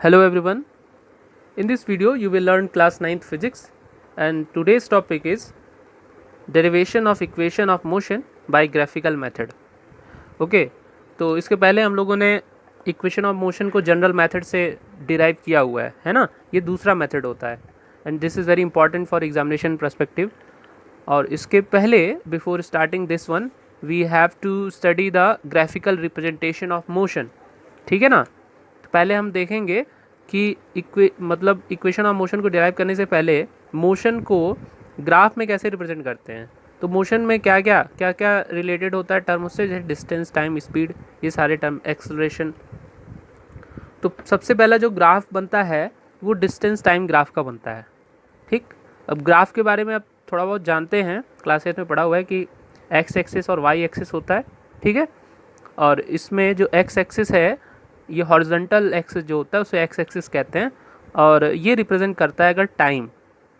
Hello everyone. In this video you will learn class 9th physics and today's topic is derivation of equation of motion by graphical method. Okay तो इसके पहले हम लोगों ने equation of motion को general method से derive किया हुआ है ना। ये दूसरा मेथड होता है and this is very important for examination perspective. और इसके पहले before starting this one we have to study the graphical representation of motion. ठीक है ना। तो पहले हम देखेंगे कि इक्वेशन ऑफ मोशन को डिराइव करने से पहले मोशन को ग्राफ में कैसे रिप्रेजेंट करते हैं। तो मोशन में क्या क्या रिलेटेड होता है टर्म उससे, जैसे डिस्टेंस, टाइम, स्पीड, ये सारे टर्म, एक्सेलरेशन। तो सबसे पहला जो ग्राफ बनता है वो डिस्टेंस टाइम ग्राफ का बनता है। ठीक, अब ग्राफ के बारे में आप थोड़ा बहुत जानते हैं, क्लास 8 में पढ़ा हुआ है कि एक्स एक्सिस और वाई एक्सिस होता है। ठीक है, और इसमें जो एक्स एक्सिस है ये हॉरिजॉन्टल एक्सिस जो होता है उसे एक्स एक्सिस कहते हैं और ये रिप्रेजेंट करता है अगर टाइम,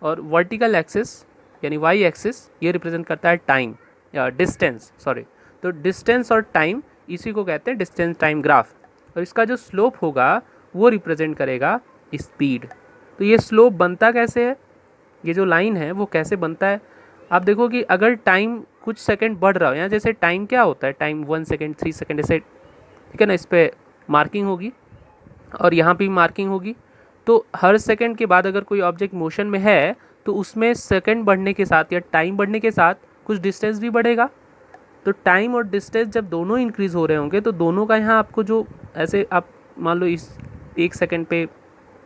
और वर्टिकल एक्सिस यानी वाई एक्सिस ये रिप्रेजेंट करता है टाइम या डिस्टेंस, सॉरी। तो डिस्टेंस और टाइम इसी को कहते हैं डिस्टेंस टाइम ग्राफ। और इसका जो स्लोप होगा वो रिप्रेजेंट करेगा स्पीड। तो ये स्लोप बनता कैसे है, ये जो लाइन है वो कैसे बनता है। आप देखो कि अगर टाइम कुछ सेकंड बढ़ रहा हो, यहाँ जैसे टाइम क्या होता है, टाइम 1 सेकेंड 3 सेकेंड ऐसे, ठीक है ना, इस पर मार्किंग होगी और यहाँ भी मार्किंग होगी। तो हर सेकंड के बाद अगर कोई ऑब्जेक्ट मोशन में है तो उसमें सेकंड बढ़ने के साथ या टाइम बढ़ने के साथ कुछ डिस्टेंस भी बढ़ेगा। तो टाइम और डिस्टेंस जब दोनों इंक्रीज़ हो रहे होंगे तो दोनों का यहाँ आपको जो ऐसे आप मान लो इस 1 सेकंड पे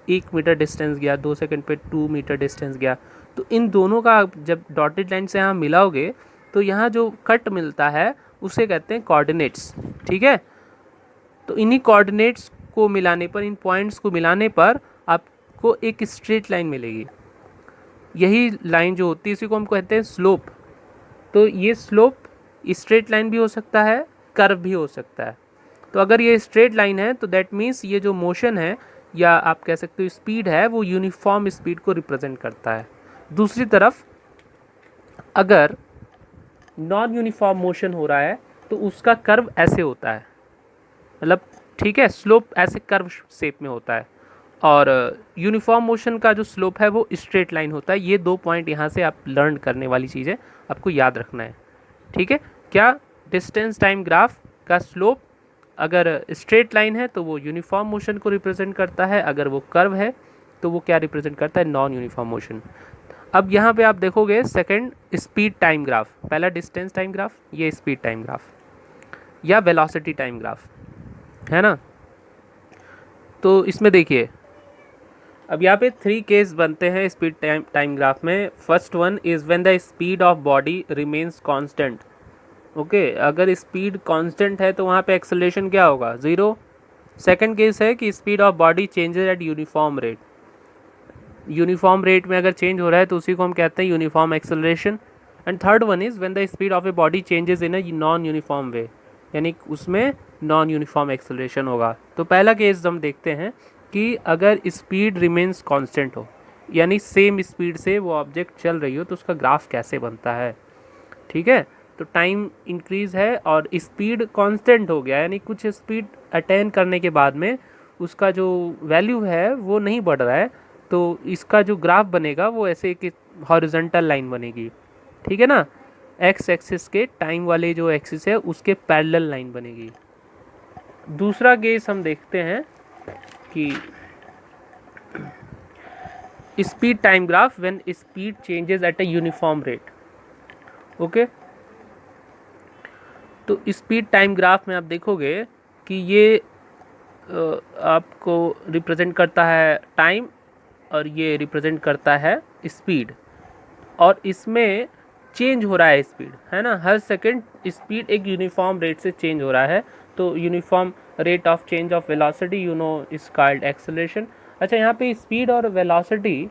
1 मीटर डिस्टेंस गया, 2 सेकंड पे 2 मीटर डिस्टेंस गया, तो इन दोनों का जब डॉटेड लाइन से यहाँ मिलाओगे तो यहाँ जो कट मिलता है उसे कहते हैं कोऑर्डिनेट्स। ठीक है, तो इन्हीं कोऑर्डिनेट्स को मिलाने पर, इन पॉइंट्स को मिलाने पर आपको एक स्ट्रेट लाइन मिलेगी। यही लाइन जो होती है इसी को हम कहते हैं स्लोप। तो ये स्लोप स्ट्रेट लाइन भी हो सकता है, कर्व भी हो सकता है। तो अगर ये स्ट्रेट लाइन है तो दैट मीन्स ये जो मोशन है या आप कह सकते हो स्पीड है वो यूनिफॉर्म स्पीड को रिप्रेजेंट करता है। दूसरी तरफ अगर नॉन यूनिफॉर्म मोशन हो रहा है तो उसका कर्व ऐसे होता है, मतलब ठीक है, स्लोप ऐसे कर्व शेप में होता है और यूनिफॉर्म मोशन का जो स्लोप है वो स्ट्रेट लाइन होता है। ये 2 पॉइंट यहाँ से आप लर्न करने वाली चीज़ है, आपको याद रखना है। ठीक है, क्या डिस्टेंस टाइम ग्राफ का स्लोप अगर स्ट्रेट लाइन है तो वो यूनिफॉर्म मोशन को रिप्रेजेंट करता है, अगर वो कर्व है तो वो क्या रिप्रेजेंट करता है, नॉन यूनिफॉर्म मोशन। अब यहाँ पे आप देखोगे सेकंड स्पीड टाइम ग्राफ, पहला डिस्टेंस टाइम ग्राफ, ये स्पीड टाइम ग्राफ या वेलोसिटी टाइम ग्राफ है ना। तो इसमें देखिए अब यहाँ पे 3 केस बनते हैं स्पीड टाइम ग्राफ में। First one is when the speed of body remains constant. Okay, अगर स्पीड कांस्टेंट है तो वहाँ पे एक्सेलरेशन क्या होगा, 0। सेकंड केस है कि speed of body changes at uniform rate. Uniform rate में अगर चेंज हो रहा है तो उसी को हम कहते हैं uniform acceleration. And third one is when the speed of a body changes in a non uniform way, यानी उसमें नॉन यूनिफॉर्म एक्सेलरेशन होगा। तो पहला केस हम देखते हैं कि अगर स्पीड रिमेन्स कांस्टेंट हो, यानी सेम स्पीड से वो ऑब्जेक्ट चल रही हो, तो उसका ग्राफ कैसे बनता है। ठीक है, तो टाइम इंक्रीज़ है और स्पीड कांस्टेंट हो गया, यानी कुछ स्पीड अटेन करने के बाद में उसका जो वैल्यू है वो नहीं बढ़ रहा है, तो इसका जो ग्राफ बनेगा वो ऐसे एक हॉरिजॉन्टल लाइन बनेगी। ठीक है ना, एक्स एक्सिस के टाइम वाले जो एक्सिस है उसके पैरेलल लाइन बनेगी। दूसरा केस हम देखते हैं कि speed time graph when speed changes at a uniform rate. Okay, तो स्पीड टाइम ग्राफ में आप देखोगे कि ये आपको रिप्रेजेंट करता है टाइम और ये रिप्रेजेंट करता है स्पीड, और इसमें चेंज हो रहा है स्पीड, है ना। हर सेकंड स्पीड एक यूनिफॉर्म रेट से चेंज हो रहा है, तो uniform rate of change of velocity you know is called acceleration. अच्छा, यहाँ पे स्पीड और वेलोसिटी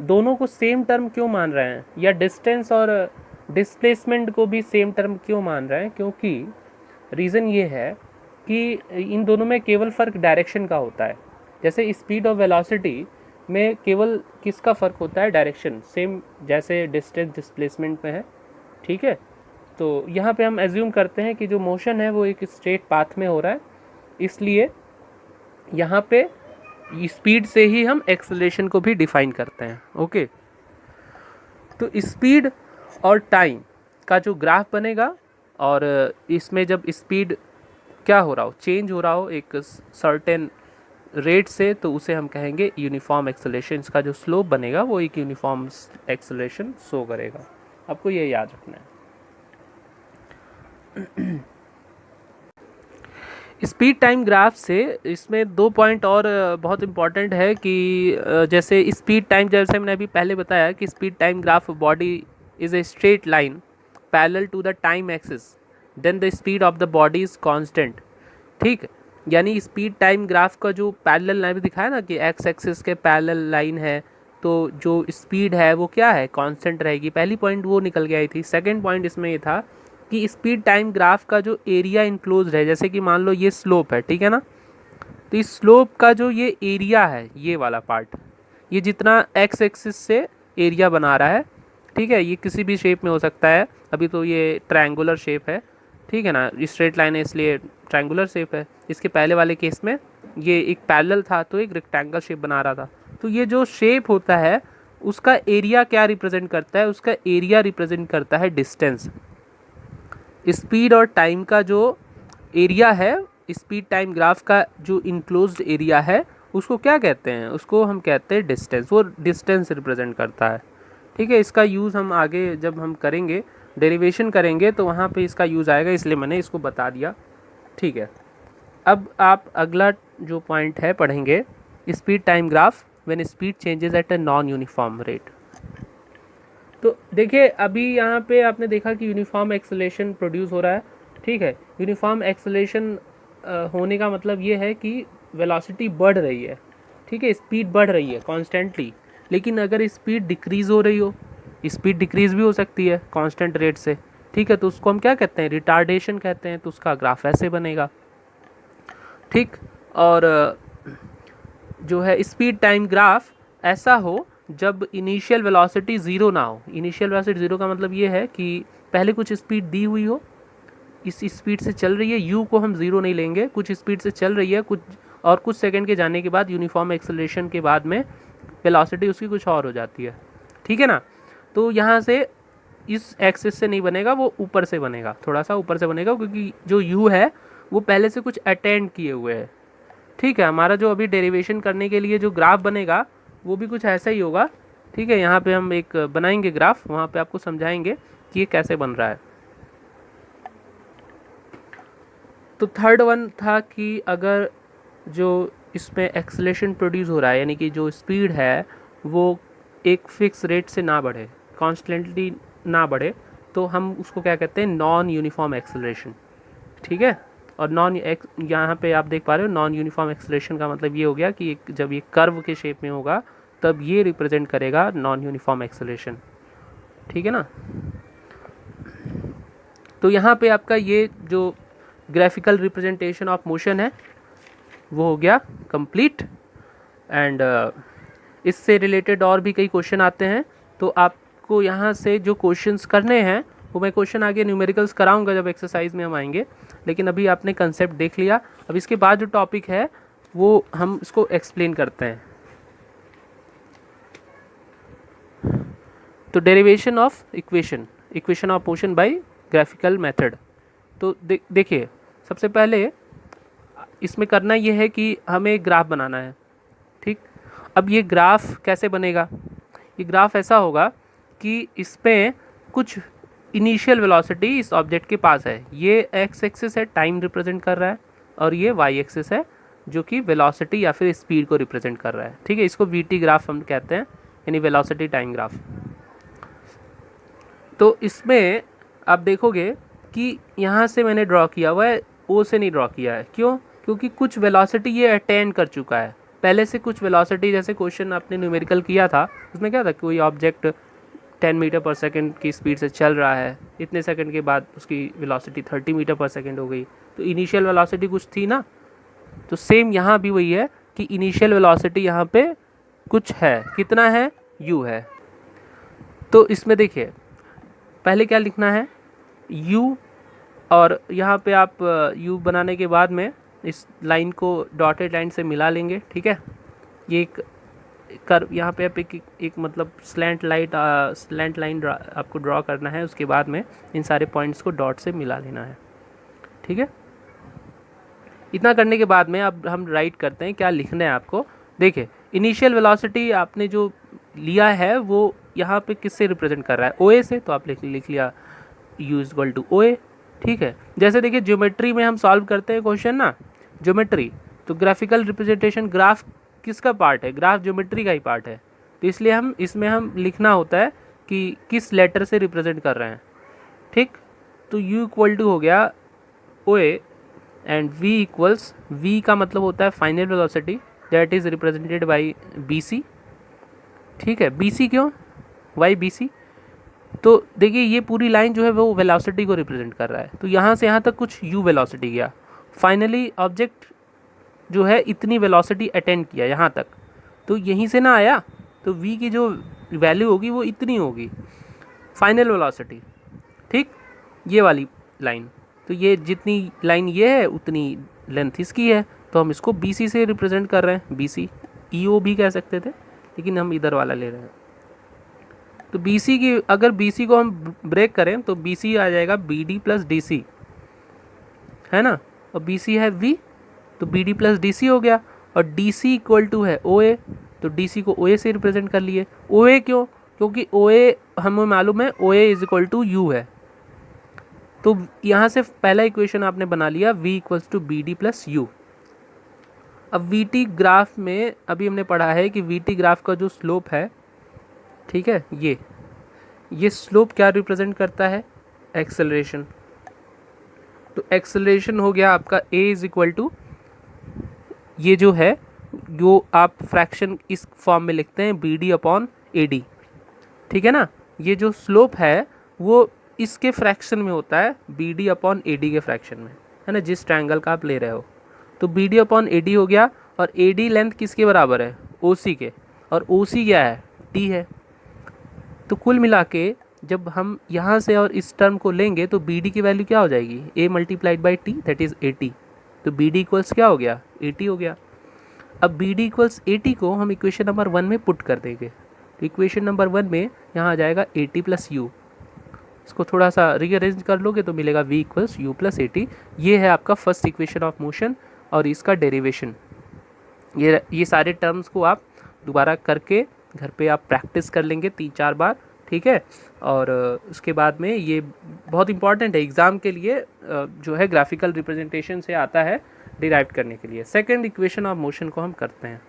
दोनों को सेम टर्म क्यों मान रहे हैं, या डिस्टेंस और डिस्प्लेसमेंट को भी सेम टर्म क्यों मान रहे हैं, क्योंकि रीज़न ये है कि इन दोनों में केवल फ़र्क डायरेक्शन का होता है। जैसे स्पीड और वेलोसिटी में केवल किसका फ़र्क होता है, डायरेक्शन, सेम जैसे डिस्टेंस डिस्प्लेसमेंट में है। ठीक है, तो यहाँ पे हम एज्यूम करते हैं कि जो मोशन है वो एक स्ट्रेट पाथ में हो रहा है, इसलिए यहाँ पे स्पीड से ही हम एक्सेलरेशन को भी डिफाइन करते हैं। ओके, तो स्पीड और टाइम का जो ग्राफ बनेगा, और इसमें जब स्पीड क्या हो रहा हो, चेंज हो रहा हो एक सर्टेन रेट से, तो उसे हम कहेंगे यूनिफॉर्म एक्सेलरेशन। इसका जो स्लोप बनेगा वो एक यूनिफॉर्म एक्सेलरेशन शो करेगा। आपको ये याद रखना है। स्पीड टाइम ग्राफ से इसमें 2 पॉइंट और बहुत इंपॉर्टेंट है कि जैसे स्पीड टाइम, जैसे मैंने अभी पहले बताया कि speed time graph body is a straight line parallel to the time axis, then the speed of the body is constant. ठीक, यानी स्पीड टाइम ग्राफ का जो पैरेलल लाइन दिखाया ना कि एक्स एक्सिस के पैरेलल लाइन है, तो जो स्पीड है वो क्या है, कांस्टेंट रहेगी। पहली पॉइंट वो निकल के आई थी। सेकंड पॉइंट इसमें ये था कि स्पीड टाइम ग्राफ का जो एरिया इनक्लोज्ड है, जैसे कि मान लो ये स्लोप है, ठीक है ना, तो इस स्लोप का जो ये एरिया है, ये वाला पार्ट, ये जितना एक्स एक्सिस से एरिया बना रहा है, ठीक है, ये किसी भी शेप में हो सकता है। अभी तो ये ट्रायंगुलर शेप है, ठीक है ना, स्ट्रेट लाइन है इसलिए ट्रायंगुलर शेप है। इसके पहले वाले केस में ये एक पैरेलल था तो एक रेक्टेंगल शेप बना रहा था। तो ये जो शेप होता है उसका एरिया क्या रिप्रेजेंट करता है, उसका एरिया रिप्रेजेंट करता है डिस्टेंस। स्पीड और टाइम का जो एरिया है, स्पीड टाइम ग्राफ का जो इनक्लोज्ड एरिया है, उसको क्या कहते हैं, उसको हम कहते हैं डिस्टेंस। वो डिस्टेंस रिप्रेजेंट करता है। ठीक है, इसका यूज़ हम आगे जब हम करेंगे, डेरिवेशन करेंगे, तो वहाँ पे इसका यूज़ आएगा, इसलिए मैंने इसको बता दिया। ठीक है, अब आप अगला जो पॉइंट है पढ़ेंगे, speed time graph when speed changes at a non uniform rate. तो देखिए अभी यहाँ पे आपने देखा कि यूनिफॉर्म एक्सेलरेशन प्रोड्यूस हो रहा है। ठीक है, यूनिफॉर्म एक्सेलरेशन होने का मतलब ये है कि वेलोसिटी बढ़ रही है। ठीक है, स्पीड बढ़ रही है कॉन्स्टेंटली। लेकिन अगर स्पीड डिक्रीज़ हो रही हो, स्पीड डिक्रीज़ भी हो सकती है कांस्टेंट रेट से। ठीक है, तो उसको हम क्या कहते हैं, रिटार्डेशन कहते हैं। तो उसका ग्राफ ऐसे बनेगा। ठीक, और जो है स्पीड टाइम ग्राफ ऐसा हो जब इनिशियल वेलोसिटी ज़ीरो ना हो। इनिशियल वेलोसिटी ज़ीरो का मतलब ये है कि पहले कुछ स्पीड दी हुई हो, इस स्पीड से चल रही है, यू को हम ज़ीरो नहीं लेंगे, कुछ स्पीड से चल रही है, कुछ सेकंड के जाने के बाद यूनिफॉर्म एक्सेलरेशन के बाद में वेलोसिटी उसकी कुछ और हो जाती है। ठीक है ना, तो यहाँ से इस एक्सिस से नहीं बनेगा, वो ऊपर से बनेगा, थोड़ा सा ऊपर से बनेगा, क्योंकि जो यू है वो पहले से कुछ अटेंड किए हुए है। ठीक है, हमारा जो अभी डेरिवेशन करने के लिए जो ग्राफ बनेगा वो भी कुछ ऐसा ही होगा। ठीक है, यहाँ पे हम एक बनाएंगे ग्राफ, वहाँ पे आपको समझाएंगे कि ये कैसे बन रहा है। तो थर्ड वन था कि अगर जो इसमें एक्सेलरेशन प्रोड्यूस हो रहा है, यानी कि जो स्पीड है वो एक फिक्स रेट से ना बढ़े, कॉन्स्टेंटली ना बढ़े, तो हम उसको क्या कहते हैं, नॉन यूनिफॉर्म एक्सेलरेशन। ठीक है, और यहाँ पे आप देख पा रहे हो नॉन यूनिफॉर्म एक्सेलरेशन का मतलब ये हो गया कि जब ये कर्व के शेप में होगा तब ये रिप्रेजेंट करेगा नॉन यूनिफॉर्म एक्सेलरेशन। ठीक है ना, तो यहाँ पे आपका ये जो ग्राफिकल रिप्रेजेंटेशन ऑफ मोशन है वो हो गया कंप्लीट। एंड इससे रिलेटेड और भी कई क्वेश्चन आते हैं, तो आपको यहाँ से जो क्वेश्चंस करने हैं वो मैं क्वेश्चन आगे न्यूमेरिकल्स कराऊंगा जब एक्सरसाइज में हम आएंगे। लेकिन अभी आपने कंसेप्ट देख लिया। अब इसके बाद जो टॉपिक है वो हम इसको एक्सप्लेन करते हैं। तो derivation of equation of motion by graphical method. तो देखिए सबसे पहले इसमें करना ये है कि हमें एक ग्राफ बनाना है। ठीक, अब ये ग्राफ कैसे बनेगा, ये ग्राफ ऐसा होगा कि इसमें कुछ इनिशियल वेलोसिटी इस ऑब्जेक्ट के पास है, ये एक्स एक्सिस है, टाइम रिप्रेजेंट कर रहा है, और ये वाई एक्सिस है जो कि वेलोसिटी या फिर स्पीड को रिप्रेजेंट कर रहा है। ठीक है, इसको वीटी ग्राफ हम कहते हैं, यानी वेलोसिटी टाइम ग्राफ। तो इसमें आप देखोगे कि यहाँ से मैंने ड्रॉ किया हुआ है, ओ से नहीं ड्रॉ किया है। क्यों? क्योंकि कुछ वेलोसिटी ये अटेंड कर चुका है पहले से। कुछ वेलोसिटी, जैसे क्वेश्चन आपने न्यूमेरिकल किया था उसमें क्या था, कोई ऑब्जेक्ट 10 मीटर पर सेकंड की स्पीड से चल रहा है, इतने सेकंड के बाद उसकी वेलोसिटी 30 मीटर पर सेकंड हो गई, तो इनिशियल वेलोसिटी कुछ थी ना। तो सेम यहाँ भी वही है कि इनिशियल वेलोसिटी यहाँ पे कुछ है, कितना है, u है। तो इसमें देखिए पहले क्या लिखना है, u, और यहाँ पे आप u बनाने के बाद में इस लाइन को डॉटेड लाइन से मिला लेंगे। ठीक है, ये एक कर्व यहाँ पे आप एक मतलब स्लैंट लाइन आपको ड्रॉ करना है। उसके बाद में इन सारे पॉइंट्स को डॉट से मिला लेना है, ठीक है। इतना करने के बाद में अब हम राइट करते हैं, क्या लिखना है आपको। देखिए इनिशियल वेलोसिटी आपने जो लिया है वो यहाँ पे किससे रिप्रेजेंट कर रहा है, OA से, तो आप लिख लिया U इक्वल टू OA, ठीक है। जैसे देखिए ज्योमेट्री में हम सॉल्व करते हैं क्वेश्चन ना, ज्योमेट्री, तो ग्राफिकल रिप्रेजेंटेशन, ग्राफ किसका पार्ट है, ग्राफ ज्योमेट्री का ही पार्ट है। तो इसलिए हम इसमें हम लिखना होता है कि किस लेटर से रिप्रेजेंट कर रहे हैं, ठीक। तो U इक्वल टू हो गया OA and V equals, V का मतलब होता है final velocity that is represented by BC, ठीक है। BC क्यों, वाई BC, तो देखिए ये पूरी लाइन जो है वो वेलोसिटी को रिप्रेजेंट कर रहा है। तो यहाँ से यहाँ तक कुछ U वेलोसिटी गया, फाइनली ऑब्जेक्ट जो है इतनी वेलोसिटी अटेंड किया यहाँ तक, तो यहीं से ना आया, तो V की जो वैल्यू होगी वो इतनी होगी फाइनल वेलोसिटी, ठीक, ये वाली लाइन। तो ये जितनी लाइन ये है उतनी लेंथ इसकी है, तो हम इसको BC से रिप्रेजेंट कर रहे हैं, BC, EO भी कह सकते थे लेकिन हम इधर वाला ले रहे हैं। तो BC की, अगर BC को हम ब्रेक करें तो BC आ जाएगा BD प्लस DC, है ना, और BC है V, तो BD प्लस DC हो गया, और DC इक्वल टू है OA, तो DC को OA से रिप्रेजेंट कर लिए। OA क्यों, क्योंकि OA हमें मालूम है OA is equal to U है, तो यहाँ से पहला इक्वेशन आपने बना लिया V equals to BD plus U। अब VT ग्राफ में अभी हमने पढ़ा है कि VT ग्राफ का जो स्लोप है, ठीक है, ये स्लोप क्या रिप्रेजेंट करता है, एक्सेलरेशन। तो एक्सेलरेशन हो गया आपका A इज इक्वल टू, ये जो है जो आप फ्रैक्शन इस फॉर्म में लिखते हैं BD अपॉन AD, ठीक है ना। ये जो स्लोप है वो इसके फ्रैक्शन में होता है, BD अपॉन AD के फ्रैक्शन में, है ना, जिस ट्रायंगल का आप ले रहे हो। तो BD अपॉन AD हो गया, और AD लेंथ किसके बराबर है, OC के, और OC क्या है, T है। तो कुल मिला के जब हम यहाँ से और इस टर्म को लेंगे तो BD की वैल्यू क्या हो जाएगी, A multiplied by T that is 80। तो BD इक्वल्स क्या हो गया, 80 हो गया। अब BD इक्वल्स 80 को हम इक्वेशन नंबर 1 में पुट कर देंगे, तो इक्वेशन नंबर 1 में यहाँ आ जाएगा 80 प्लस U, इसको थोड़ा सा रीअरेंज कर लोगे तो मिलेगा V इक्वल्स U प्लस 80। ये है आपका फर्स्ट इक्वेशन ऑफ मोशन और इसका डेरिवेशन। ये सारे टर्म्स को आप दोबारा करके घर पे आप प्रैक्टिस कर लेंगे 3-4 बार, ठीक है। और उसके बाद में ये बहुत इंपॉर्टेंट है एग्ज़ाम के लिए, जो है ग्राफिकल रिप्रेजेंटेशन से आता है डिराइव करने के लिए। सेकंड इक्वेशन ऑफ मोशन को हम करते हैं।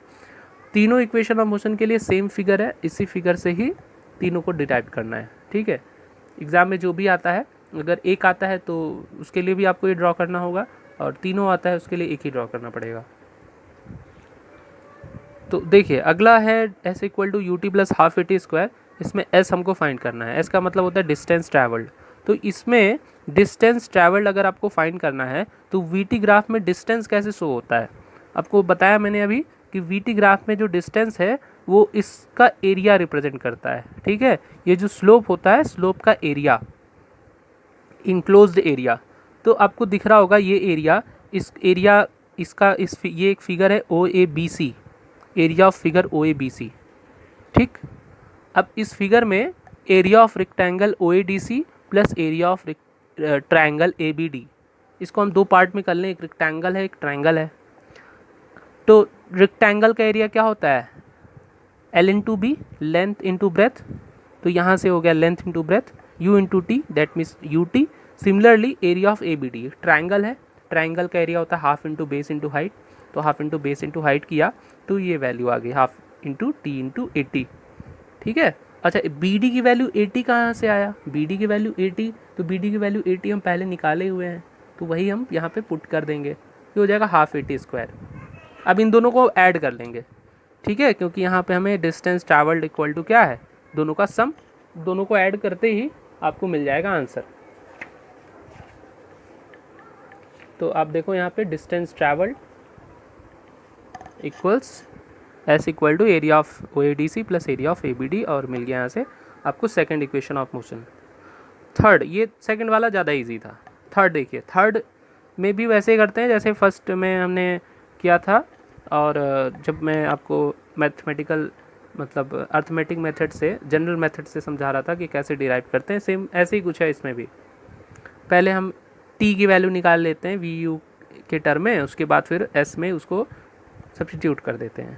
तीनों इक्वेशन ऑफ मोशन के लिए सेम फिगर है, इसी फिगर से ही तीनों को डिराइव करना है, ठीक है। एग्ज़ाम में जो भी आता है, अगर एक आता है तो उसके लिए भी आपको ये ड्रॉ करना होगा, और तीनों आता है उसके लिए एक ही ड्रॉ करना पड़ेगा। तो देखिए अगला है S equal to UT plus half AT square. इसमें S हमको फाइंड करना है, S का मतलब होता है डिस्टेंस ट्रैवल्ड। तो इसमें डिस्टेंस ट्रैवल्ड अगर आपको फाइंड करना है तो VT ग्राफ में डिस्टेंस कैसे शो होता है, आपको बताया मैंने अभी कि VT ग्राफ में जो डिस्टेंस है वो इसका एरिया रिप्रेजेंट करता है, ठीक है। ये जो स्लोप होता है, स्लोप का एरिया, इंक्लोज्ड एरिया, तो आपको दिख रहा होगा ये एरिया, इस एरिया इसका ये एक फिगर है OABC, area of figure OABC, ठीक। अब इस फिगर में area of rectangle OADC plus area of triangle ABD, इसको हम दो पार्ट में कर लें, एक रेक्टेंगल है एक ट्रायंगल है। तो रेक्टेंगल का एरिया क्या होता है, L into B, length into breadth, तो यहाँ से हो गया length into breadth, U into T that means UT। Similarly area of ABD, triangle है, ट्रायंगल का एरिया होता है half into base into height, तो half into base into height किया तो ये वैल्यू आ गई हाफ इंटू T इंटू 80, ठीक है। अच्छा BD की वैल्यू 80 कहाँ से आया, BD की वैल्यू 80, तो BD की वैल्यू 80 हम पहले निकाले हुए हैं, तो वही हम यहाँ पे पुट कर देंगे, ये हो जाएगा हाफ AT स्क्वायर। अब इन दोनों को ऐड कर लेंगे, ठीक है, क्योंकि यहाँ पे हमें डिस्टेंस ट्रैवल्ड इक्वल टू क्या है, दोनों का सम, दोनों को ऐड करते ही आपको मिल जाएगा आंसर। तो आप देखो यहाँ पे distance travelled equals S equal to area of OADC plus area of ABD, और मिल गया यहाँ से आपको second equation of motion. Third, ये सेकंड वाला ज़्यादा इजी था। थर्ड देखिए, थर्ड में भी वैसे ही करते हैं जैसे फर्स्ट में हमने किया था, और जब मैं आपको मैथमेटिकल मतलब अर्थमेटिक मेथड से, जनरल मेथड से समझा रहा था कि कैसे डिराइव करते हैं। सेम ऐसे ही कुछ है इसमें भी। पहले हम t की वैल्यू निकाल लेते हैं वी यू के टर्म में, उसके बाद फिर s में उसको सब्स्टिट्यूट कर देते हैं।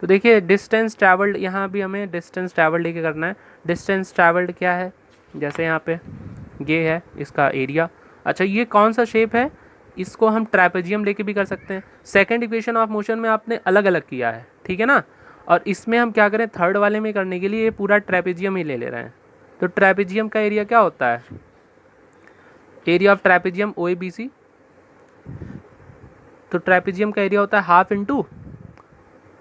तो देखिए डिस्टेंस ट्रैवल्ड, यहाँ भी हमें डिस्टेंस ट्रैवल्ड लेके करना है। डिस्टेंस ट्रैवल्ड क्या है, जैसे यहाँ पे ये है इसका एरिया। अच्छा ये कौन सा शेप है, इसको हम ट्रैपेजियम लेके भी कर सकते हैं। सेकंड इक्वेशन ऑफ मोशन में आपने अलग अलग किया है, ठीक है ना। और इसमें हम क्या करें, थर्ड वाले में करने के लिए ये पूरा ट्रैपेजियम ही ले रहे हैं। तो ट्रैपेजियम का एरिया क्या होता है, area of trapezium O A B C. तो ट्रैपेजियम का एरिया होता है हाफ इंटू,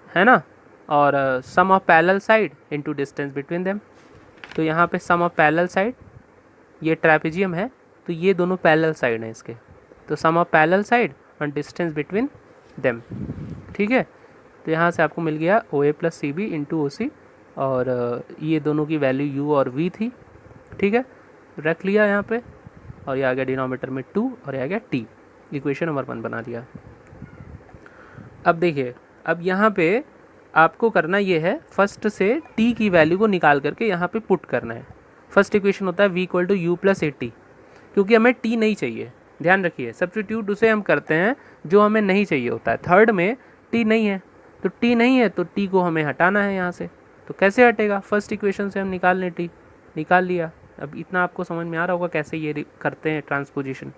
है ना, और sum of parallel side into distance between them. तो यहाँ पे सम ऑफ पैरेलल साइड, ये ट्रैपेजियम है तो ये दोनों पैरेलल साइड हैं इसके, तो सम ऑफ पैरेलल साइड और डिस्टेंस बिटवीन देम, ठीक है। तो यहाँ से आपको मिल गया O A plus C B into O C, और ये दोनों की वैल्यू यू और वी थी, ठीक है, रख लिया यहाँ पे। और ये आ गया डिनोमिनेटर में 2 और ये आ गया टी, इक्वेशन नंबर 1 बना दिया। अब देखिए, अब यहाँ पे आपको करना ये है, फर्स्ट से t की वैल्यू को निकाल करके यहाँ पे पुट करना है। फर्स्ट इक्वेशन होता है v equal to u plus a t, क्योंकि हमें t नहीं चाहिए, ध्यान रखिए, सब्स्टिट्यूट उसे हम करते हैं जो हमें नहीं चाहिए होता है। थर्ड में t नहीं है, तो t नहीं है तो t को हमें हटाना है यहाँ से। तो कैसे हटेगा, फर्स्ट इक्वेशन से हम निकाल लें t, निकाल लिया। अब इतना आपको समझ में आ रहा होगा कैसे ये करते हैं ट्रांसपोजिशन।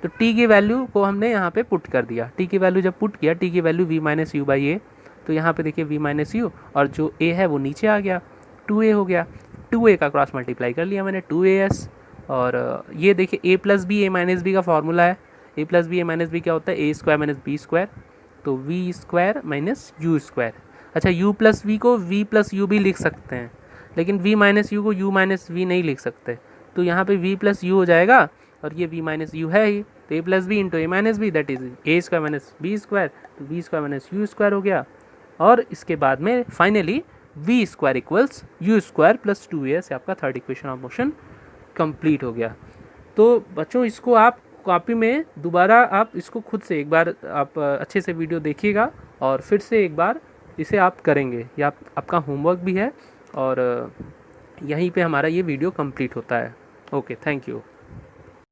तो t की वैल्यू को हमने यहाँ पे पुट कर दिया। t की वैल्यू जब पुट किया, t की value v minus u by a, तो यहाँ पे देखिए v माइनस यू और जो a है वो नीचे आ गया, 2a हो गया। 2a का क्रॉस मल्टीप्लाई कर लिया मैंने, 2as। और ये देखिए a plus b, a minus b का फॉर्मूला है। a plus b, a minus b क्या होता है, a square minus b square, तो v square minus u square. अच्छा u प्लस वी को v प्लस यू भी लिख सकते हैं, लेकिन v माइनस यू को u माइनस वी नहीं लिख सकते। तो यहाँ पे v प्लस यू हो जाएगा और ये v माइनस यू है ही, तो a plus b into a minus b that is a square minus b square, तो v square minus u square हो गया। और इसके बाद में finally v square equals u square plus 2a से आपका third equation of motion complete हो गया। तो बच्चों इसको आप कॉपी में दोबारा आप इसको खुद से एक बार आप अच्छे से वीडियो देखिएगा और फिर से एक बार इसे आप करेंगे, या आपका होमवर्क भी है, और यहीं पे हमारा ये वीडियो कंप्लीट होता है। Okay, thank you.